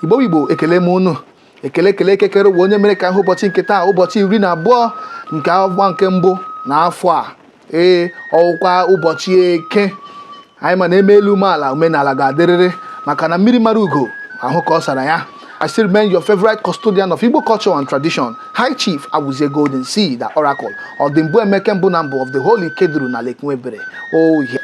Igbo ekele m unu. Ekele kekere onye mere ka ụbọchị nke taa ụbọchị 12 nke afọ nke mbụ n'afọ a. Ọkwa ụbọchị Eke. Anyị ma na-eme elu umeala omenala ga-adịrịrị maka na mmiri mara ugo ahụ ka ọ sara ya. I still remain your favorite custodian of Igbo culture and tradition, High Chief Awuzie Golden Sea, the Oracle of the Mbuemeke Mbunambo of the Holy Kedru na Lake Nwebere. Oh yeah.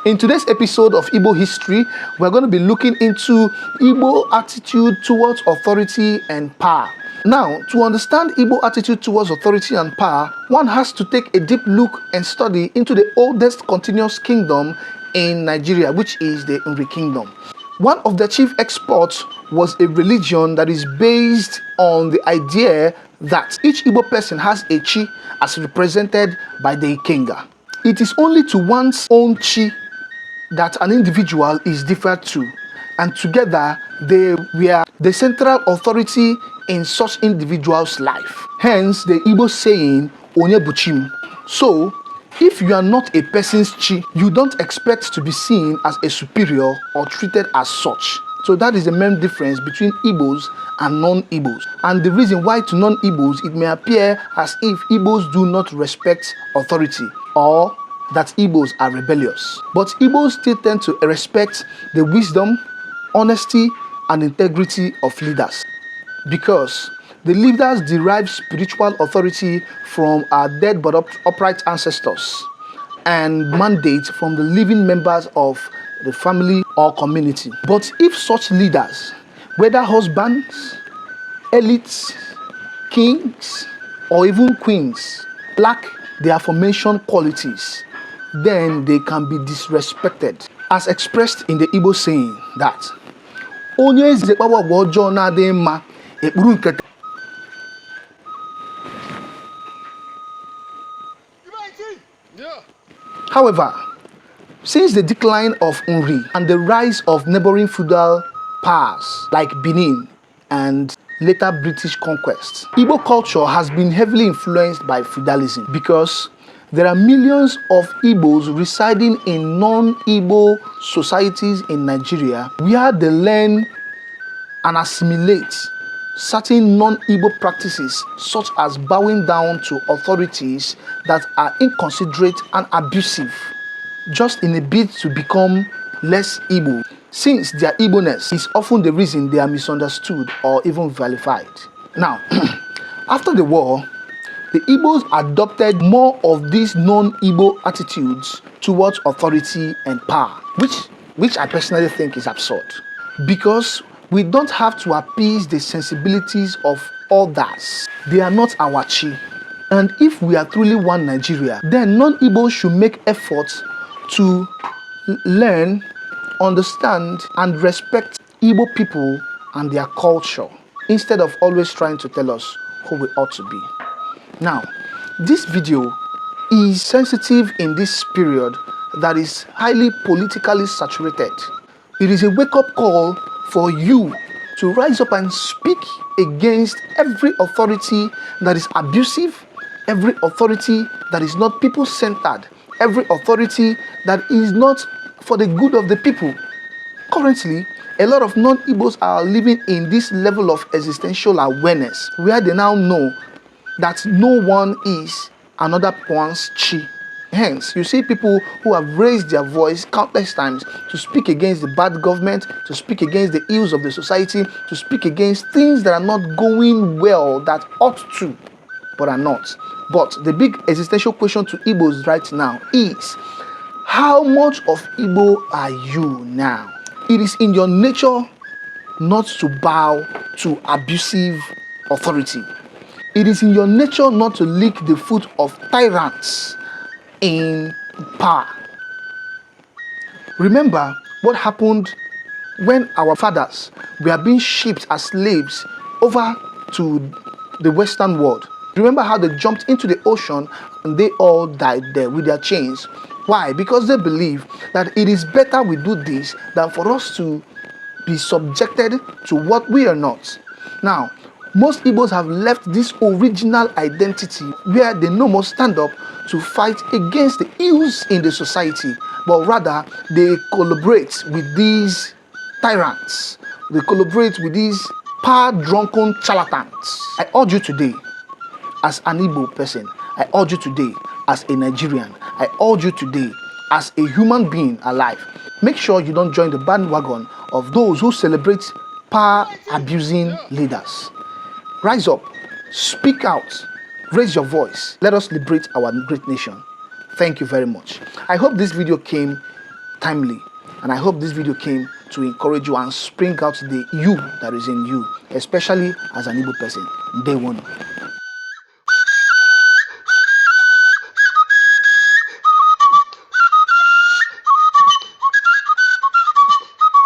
In today's episode of Igbo history, we're going to be looking into Igbo attitude towards authority and power. Now, to understand Igbo attitude towards authority and power, one has to take a deep look and study into the oldest continuous kingdom in Nigeria, which is the Nri Kingdom. One of the chief exports was a religion that is based on the idea that each Igbo person has a chi as represented by the Ikenga. It is only to one's own chi that an individual is differed to, and together they were the central authority in such individual's life. Hence the Igbo saying, Onye Buchim. So, if you are not a person's chi, you don't expect to be seen as a superior or treated as such. So that is the main difference between Igbos and non-Igbos. And the reason why to non-Igbos it may appear as if Igbos do not respect authority or that Igbos are rebellious. But Igbos still tend to respect the wisdom, honesty, and integrity of leaders. Because the leaders derive spiritual authority from our dead but upright ancestors and mandate from the living members of the family or community. But if such leaders, whether husbands, elites, kings, or even queens, lack the aforementioned qualities, then they can be disrespected, as expressed in the Igbo saying that Onye zekpawa ọjọọ na-adị mma ekpuru nketa. However, since the decline of Nri and the rise of neighboring feudal powers like Benin and later British conquest, Igbo culture has been heavily influenced by feudalism because there are millions of Igbos residing in non-Igbo societies in Nigeria where they learn and assimilate certain non-Igbo practices such as bowing down to authorities that are inconsiderate and abusive, just in a bid to become less Igbo, since their Igbo-ness is often the reason they are misunderstood or even vilified. Now, after the war, the Igbos adopted more of these non-Igbo attitudes towards authority and power, which I personally think is absurd, because we don't have to appease the sensibilities of others. They are not our chi. And if we are truly one Nigeria, then non-Igbos should make efforts to learn, understand, and respect Igbo people and their culture, instead of always trying to tell us who we ought to be. Now, this video is sensitive in this period that is highly politically saturated. It is a wake-up call for you to rise up and speak against every authority that is abusive, every authority that is not people-centered, every authority that is not for the good of the people. Currently, a lot of non-Igbos are living in this level of existential awareness where they now know that no one is another one's chi. Hence, you see people who have raised their voice countless times to speak against the bad government, to speak against the ills of the society, to speak against things that are not going well, that ought to, but are not. But the big existential question to Igbos right now is, how much of Igbo are you now? It is in your nature not to bow to abusive authority. It is in your nature not to lick the foot of tyrants in power. Remember what happened when our fathers were being shipped as slaves over to the Western world. Remember how they jumped into the ocean and they all died there with their chains. Why? Because they believe that it is better we do this than for us to be subjected to what we are not. Now, most Igbos have left this original identity where they no more stand up to fight against the ills in the society, but rather they collaborate with these tyrants they collaborate with these power-drunken charlatans. I urge you today, as an Igbo person, I urge you today, as a Nigerian, I urge you today, as a human being alive, make sure you don't join the bandwagon of those who celebrate power-abusing leaders. Rise up, speak out, raise your voice. Let us liberate our great nation. Thank you very much. I hope this video came timely, and I hope this video came to encourage you and spring out the you that is in you, especially as an Igbo person. Day one.